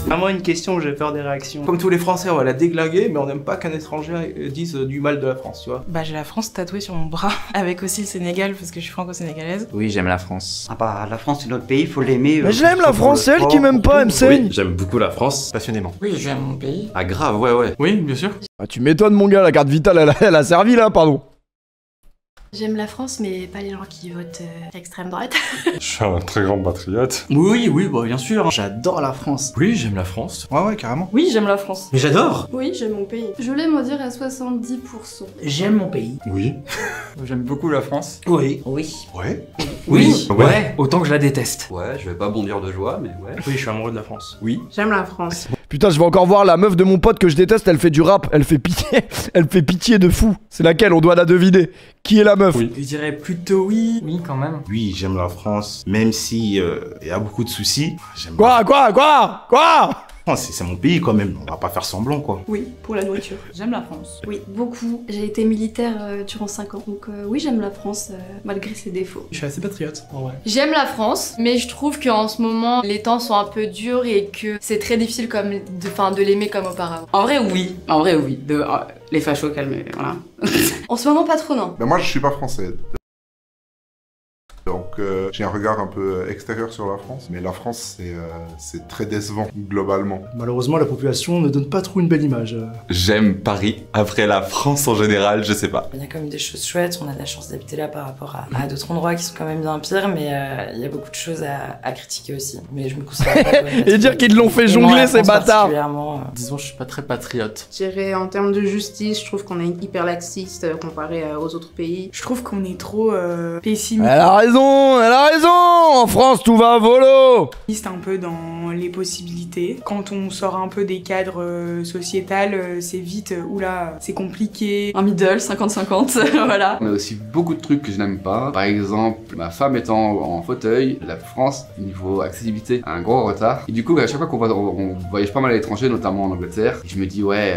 Vraiment une question, j'ai peur des réactions. Comme tous les Français, on va la déglinguer, mais on n'aime pas qu'un étranger dise du mal de la France, tu vois. Bah j'ai la France tatouée sur mon bras, avec aussi le Sénégal parce que je suis franco-sénégalaise. Oui, j'aime la France. Ah bah la France c'est notre pays, faut l'aimer. Mais j'aime la France, c'est elle qui m'aime pas, elle me saigne. Oui, j'aime beaucoup la France, passionnément. Oui, j'aime mon pays. Ah grave, ouais. Oui, bien sûr. Ah, tu m'étonnes mon gars, la carte vitale elle a servi là, pardon. J'aime la France, mais pas les gens qui votent extrême droite. Je suis un très grand patriote. Oui, bah bien sûr. J'adore la France. Oui, j'aime la France. Ouais, carrément. Oui, j'aime la France. Mais j'adore. Oui, j'aime mon pays. Je l'aime on dirait à 70%. J'aime mon pays. Oui. J'aime beaucoup la France. Oui. Oui. Ouais. Oui. Ouais. Autant que je la déteste. Ouais, je vais pas bondir de joie, mais ouais. Oui, je suis amoureux de la France. Oui. J'aime la France. Putain, je vais encore voir la meuf de mon pote que je déteste, elle fait du rap, elle fait pitié de fou. C'est laquelle, on doit la deviner. Qui est la meuf? Oui. Je dirais plutôt oui. Oui, quand même. Oui, j'aime la France, même si y a beaucoup de soucis. J'aime Quoi la France, c'est mon pays quand même, on va pas faire semblant quoi. Oui, pour la nourriture. J'aime la France. Oui, beaucoup. J'ai été militaire durant 5 ans, donc oui, j'aime la France, malgré ses défauts. Je suis assez patriote, en vrai. J'aime la France, mais je trouve qu'en ce moment, les temps sont un peu durs et que c'est très difficile de l'aimer comme auparavant. En vrai, oui. Les fachos, calmez, voilà. En ce moment, pas trop, non. Ben moi je suis pas français. Donc j'ai un regard un peu extérieur sur la France, mais la France c'est très décevant globalement. Malheureusement, la population ne donne pas trop une belle image. J'aime Paris. Après la France en général, je sais pas. Il y a quand même des choses chouettes, on a de la chance d'habiter là par rapport à d'autres endroits qui sont quand même bien pires, mais il y a beaucoup de choses à critiquer aussi. Mais je me considère pas Et dire qu'ils l'ont fait jongler ces bâtards. Disons, je suis pas très patriote. Je dirais en termes de justice, je trouve qu'on est hyper laxiste comparé aux autres pays. Je trouve qu'on est trop pessimiste. Elle a raison. En France, tout va à volo. Un peu dans les possibilités. Quand on sort un peu des cadres sociétals, c'est vite, oula, c'est compliqué. Un middle, 50-50, voilà. On a aussi beaucoup de trucs que je n'aime pas. Par exemple, ma femme étant en fauteuil, la France, niveau accessibilité, a un gros retard. Et du coup, à chaque fois on voyage pas mal à l'étranger, notamment en Angleterre, et je me dis, ouais,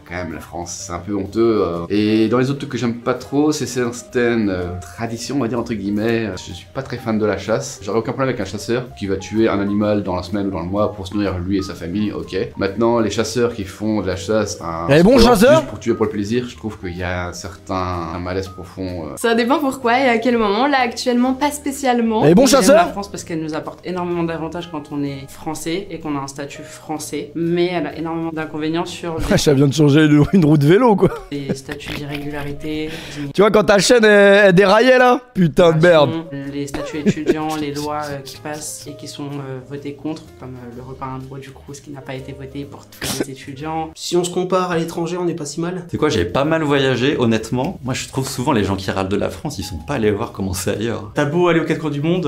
quand même, la France, c'est un peu honteux. Et dans les autres trucs que j'aime pas trop, c'est certaines traditions, on va dire, entre guillemets. Je suis pas très fan de la chasse. J'aurais aucun problème avec un chasseur qui va tuer un animal dans la semaine ou dans le mois pour se nourrir lui et sa famille, ok. Maintenant, les chasseurs qui font de la chasse un bon chasseur juste pour tuer pour le plaisir, je trouve qu'il y a un certain malaise profond. Ça dépend pourquoi et à quel moment. Là, actuellement, pas spécialement. Et bon J'aime chasseur. la France parce qu'elle nous apporte énormément d'avantages quand on est français et qu'on a un statut français, mais elle a énormément d'inconvénients sur Ça vient de changer une roue de vélo quoi. les statuts d'irrégularité, Tu vois quand ta chaîne est déraillée là. Putain de merde. les statuts étudiants, les lois qui passent et qui sont votées contre, comme le repas à un euro du Crous qui n'a pas été voté pour tous les étudiants. Si on se compare à l'étranger, on n'est pas si mal. C'est quoi, j'ai pas mal voyagé, honnêtement. Moi, je trouve souvent les gens qui râlent de la France, ils sont pas allés voir comment c'est ailleurs. T'as beau aller aux quatre coins du monde,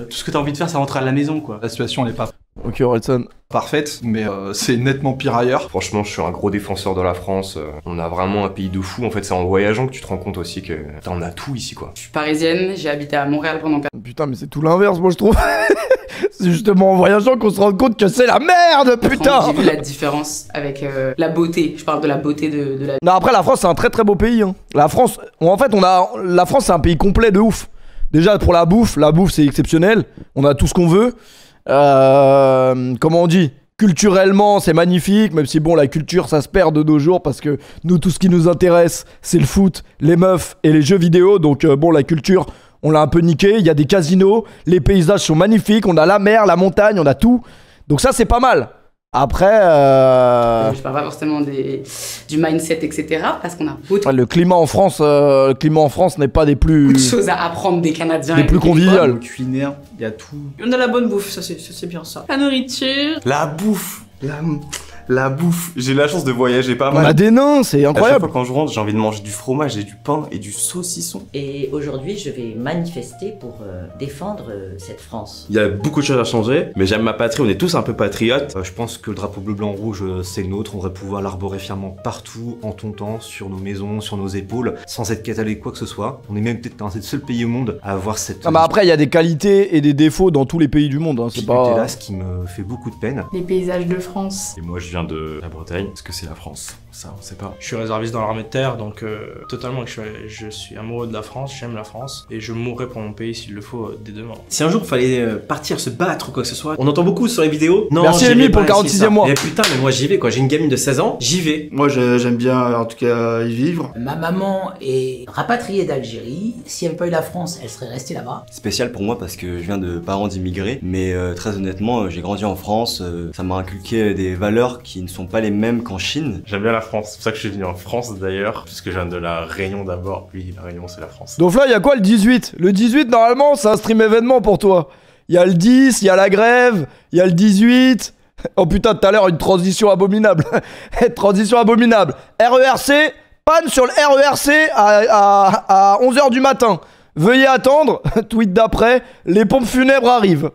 tout ce que t'as envie de faire, c'est rentrer à la maison, quoi. La situation elle est pas Ok, Orelsan. parfaite, mais c'est nettement pire ailleurs. Franchement, je suis un gros défenseur de la France. On a vraiment un pays de fou. En fait, c'est en voyageant que tu te rends compte aussi que on a tout ici, quoi. Je suis parisienne, j'ai habité à Montréal pendant 4 ans. Putain, mais c'est tout l'inverse, moi je trouve. C'est justement en voyageant qu'on se rend compte que c'est la merde, putain. J'ai vu la différence avec la beauté. Je parle de la beauté de la... Non, après la France c'est un très très beau pays. Hein. La France, en fait, la France c'est un pays complet de ouf. Déjà pour la bouffe c'est exceptionnel. On a tout ce qu'on veut. Comment on dit? Culturellement c'est magnifique, même si bon la culture ça se perd de nos jours parce que nous tout ce qui nous intéresse c'est le foot, les meufs et les jeux vidéo. Donc bon la culture on l'a un peu niqué, il y a des casinos, les paysages sont magnifiques, on a la mer, la montagne, on a tout. Donc ça c'est pas mal. Après Je parle pas forcément du mindset etc. Parce qu'on a beaucoup le climat en France n'est pas des plus... de choses à apprendre des Canadiens. Des plus conviviales. Culinaire, il y a tout. On a la bonne bouffe, ça c'est bien ça. La nourriture. La bouffe. La bouffe. J'ai la chance de voyager pas On mal. a des nains, c'est À chaque incroyable. fois quand je rentre, j'ai envie de manger du fromage et du pain et du saucisson. Et aujourd'hui, je vais manifester pour défendre cette France. Il y a beaucoup de choses à changer, mais j'aime ma patrie, on est tous un peu patriotes. Je pense que le drapeau bleu, blanc, rouge, c'est le nôtre. On devrait pouvoir l'arborer fièrement partout, en tontant, sur nos maisons, sur nos épaules, sans être catalogué quoi que ce soit. On est même peut-être un des seuls pays au monde à avoir cette... Non, mais après il y a des qualités et des défauts dans tous les pays du monde. Hein. C'est pas... là, ce qui me fait beaucoup de peine. Les paysages de France. Et moi, je viens de la Bretagne, parce que c'est la France. Ça, on sait pas. Je suis réserviste dans l'armée de terre, donc totalement, je suis amoureux de la France, j'aime la France, et je mourrai pour mon pays s'il le faut dès demain. Si un jour il fallait partir se battre ou quoi que ce soit, on entend beaucoup sur les vidéos. Non, merci Amy pour le 46e mois. Mais putain, mais moi j'y vais quoi, j'ai une gamine de 16 ans, j'y vais. Moi j'aime bien en tout cas y vivre. Ma maman est rapatriée d'Algérie. Si elle n'avait pas eu la France, elle serait restée là-bas. Spécial pour moi parce que je viens de parents d'immigrés, mais très honnêtement, j'ai grandi en France, ça m'a inculqué des valeurs qui ne sont pas les mêmes qu'en Chine. J'aime bien la France, c'est pour ça que je suis venu en France d'ailleurs, puisque je viens de la Réunion d'abord, puis la Réunion c'est la France. Donc là, il y a quoi le 18? Le 18, normalement, c'est un stream événement pour toi. Il y a le 10, il y a la grève, il y a le 18. Oh putain, tout à l'heure, une transition abominable. Transition abominable. RERC, panne sur le RERC à 11h du matin. Veuillez attendre, tweet d'après, les pompes funèbres arrivent.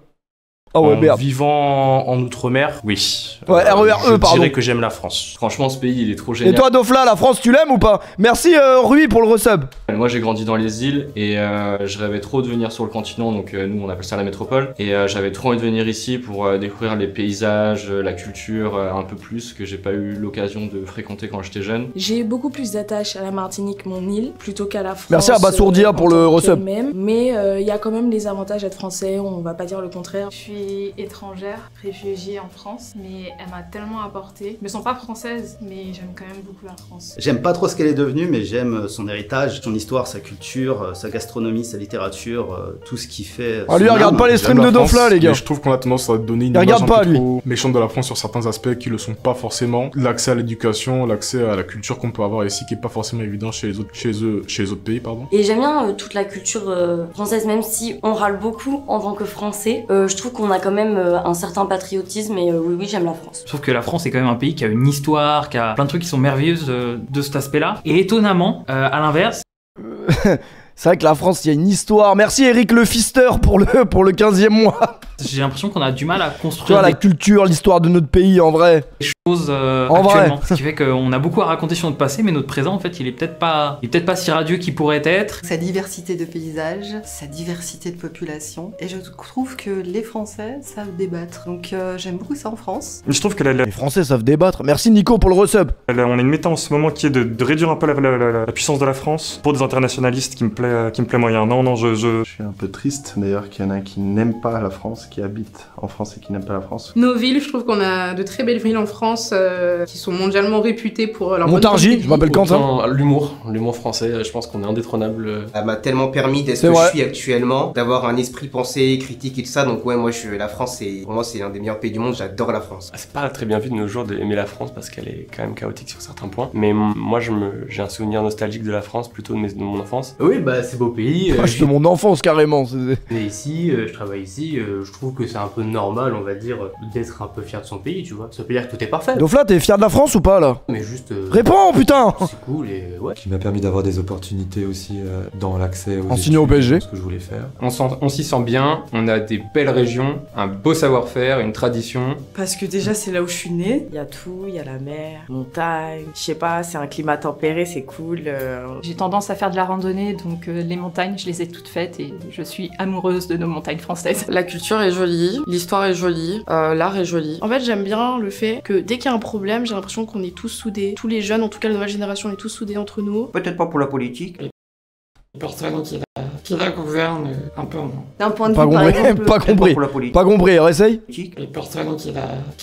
Oh ouais, merde. Vivant en Outre-mer, oui. Ouais, RERE, pardon. Je dirais que j'aime la France. Franchement, ce pays, il est trop génial. Et toi, Dofla, la France, tu l'aimes ou pas? Merci, Rui, pour le resub. Moi, j'ai grandi dans les îles et je rêvais trop de venir sur le continent, donc nous, on appelle ça la métropole. Et j'avais trop envie de venir ici pour découvrir les paysages, la culture, un peu plus, que j'ai pas eu l'occasion de fréquenter quand j'étais jeune. J'ai beaucoup plus d'attache à la Martinique, mon île, plutôt qu'à la France. Merci à Bassourdia pour le resub. Mais il y a quand même des avantages à être français, on va pas dire le contraire. Je suis étrangère, réfugiée en France, mais elle m'a tellement apporté. Elles ne sont pas françaises, mais j'aime quand même beaucoup la France. J'aime pas trop ce qu'elle est devenue, mais j'aime son héritage, son histoire, sa culture, sa gastronomie, sa littérature, tout ce qui fait... Ah lui, regarde pas les streams de Dofla, les gars. Je trouve qu'on a tendance à donner une image un peu trop méchante de la France sur certains aspects qui le sont pas forcément. L'accès à l'éducation, l'accès à la culture qu'on peut avoir ici, qui est pas forcément évident chez les autres pays, pardon. Et j'aime bien toute la culture française, même si on râle beaucoup en tant que Français. Je trouve qu'on a quand même un certain patriotisme et oui, j'aime la France. Sauf que la France est quand même un pays qui a une histoire, qui a plein de trucs qui sont merveilleux de cet aspect-là. Et étonnamment, à l'inverse... C'est vrai que la France, il y a une histoire. Merci Eric le Fister pour le 15e mois. J'ai l'impression qu'on a du mal à construire... Tu vois, la culture, l'histoire de notre pays, en vrai. Des choses actuellement. Ce qui fait qu'on a beaucoup à raconter sur notre passé, mais notre présent, en fait, il est peut-être pas si radieux qu'il pourrait être. Sa diversité de paysages, sa diversité de population. Et je trouve que les Français savent débattre. Donc j'aime beaucoup ça en France. Je trouve que les Français savent débattre. Merci Nico pour le resub. On a une méta en ce moment qui est de réduire un peu la puissance de la France pour des internationalistes qui me plaît moyen. Non, je suis un peu triste d'ailleurs qu'il y en a qui n'aiment pas la France, qui habitent en France et qui n'aiment pas la France. Nos villes, je trouve qu'on a de très belles villes en France qui sont mondialement réputées pour leur Montargis, je m'appelle Quentin. L'humour français, je pense qu'on est indétrônable. Elle m'a tellement permis d'être ce que je suis actuellement, d'avoir un esprit pensé, critique et tout ça. Donc ouais, moi la France, pour moi c'est un des meilleurs pays du monde, j'adore la France. C'est pas très bien vu de nos jours d'aimer la France parce qu'elle est quand même chaotique sur certains points. Mais moi j'ai un souvenir nostalgique de la France, plutôt de mon enfance. Oui, bah c'est beau pays. De mon enfance carrément. Mais ici, je travaille ici, je trouve que c'est un peu normal, on va dire, d'être un peu fier de son pays, tu vois. Ça peut dire que tout est parfait. Donc là, t'es fier de la France ou pas là? Mais juste. Réponds, putain. C'est cool et ouais. Qui m'a permis d'avoir des opportunités aussi dans l'accès aux en signant au PSG. Ce que je voulais faire. On s'y sent bien, on a des belles régions, un beau savoir-faire, une tradition. Parce que déjà, c'est là où je suis née. Il y a tout, il y a la mer, montagne, je sais pas, c'est un climat tempéré, c'est cool. J'ai tendance à faire de la randonnée, donc les montagnes, je les ai toutes faites et je suis amoureuse de nos montagnes françaises. La culture est jolie, l'histoire est jolie, l'art est joli. En fait, j'aime bien le fait que dès qu'il y a un problème, j'ai l'impression qu'on est tous soudés. Tous les jeunes, en tout cas la nouvelle génération, on est tous soudés entre nous. Peut-être pas pour la politique. Les personnes qui la gouvernent un peu en... D'un point de vue, par exemple... Pas compris, réessaye. Les personnes qui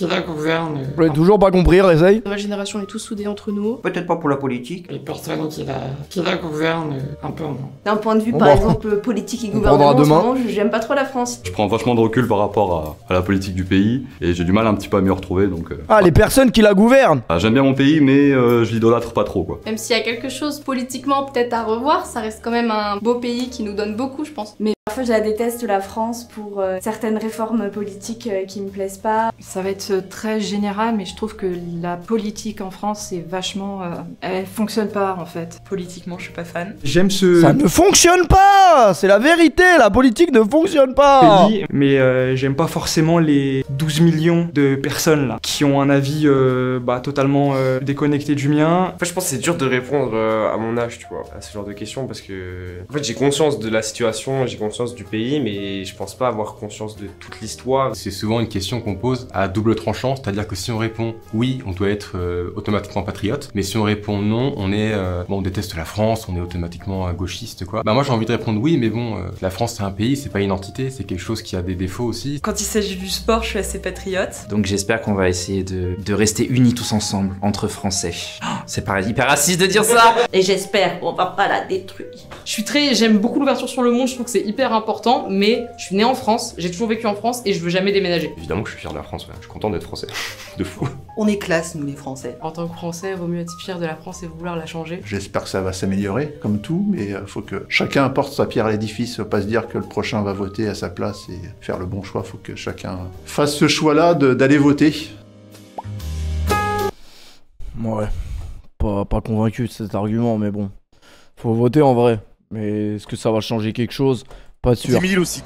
la gouvernent... Toujours pas compris, réessaye. La nouvelle génération, on est tous soudés entre nous. Peut-être pas pour la politique. Les personnes qui la gouvernent un peu en... D'un point de vue, par exemple, politique et gouvernement, en ce moment, j'aime pas trop la France. Je prends vachement de recul par rapport à la politique du pays et j'ai du mal un petit peu à m'y retrouver, donc... Ah, les personnes qui la gouvernent. J'aime bien mon pays, mais je l'idolâtre pas trop, quoi. Même s'il y a quelque chose politiquement peut-être à revoir, ça reste quand même un beau pays qui nous donne beaucoup, je pense. Mais parfois je la déteste la France pour certaines réformes politiques qui me plaisent pas. Ça va être très général, mais je trouve que la politique en France est vachement... elle fonctionne pas en fait. Politiquement, je suis pas fan. J'aime Ça ne fonctionne pas. C'est la vérité, la politique ne fonctionne pas. Mais j'aime pas forcément les 12 millions de personnes là qui ont un avis totalement déconnecté du mien. En fait, je pense que c'est dur de répondre à mon âge, tu vois, à ce genre de questions parce que... En fait, j'ai conscience de la situation, j'ai conscience conscience du pays, mais je pense pas avoir conscience de toute l'histoire. C'est souvent une question qu'on pose à double tranchant, c'est-à-dire que si on répond oui, on doit être automatiquement patriote, mais si on répond non, on est bon, on déteste la France, on est automatiquement gauchiste, quoi. Bah moi j'ai envie de répondre oui, mais bon, la France c'est un pays, c'est pas une entité, c'est quelque chose qui a des défauts aussi. Quand il s'agit du sport, je suis assez patriote. Donc j'espère qu'on va essayer de rester unis tous ensemble, entre Français. Oh, c'est pareil, hyper raciste de dire ça. Et j'espère qu'on va pas la détruire. J'aime beaucoup l'ouverture sur le monde, je trouve que c'est hyper important, mais je suis née en France, j'ai toujours vécu en France et je veux jamais déménager. Évidemment que je suis fier de la France, ouais. Je suis content d'être français. De fou. On est classe, nous les Français. En tant que Français, vaut mieux être fier de la France et vouloir la changer. J'espère que ça va s'améliorer, comme tout, mais il faut que chacun apporte sa pierre à l'édifice. Faut pas se dire que le prochain va voter à sa place et faire le bon choix. Faut que chacun fasse ce choix-là d'aller voter. Ouais, pas convaincu de cet argument, mais bon. Faut voter en vrai. Mais est-ce que ça va changer quelque chose? Pas sûr. 10 000 aussi.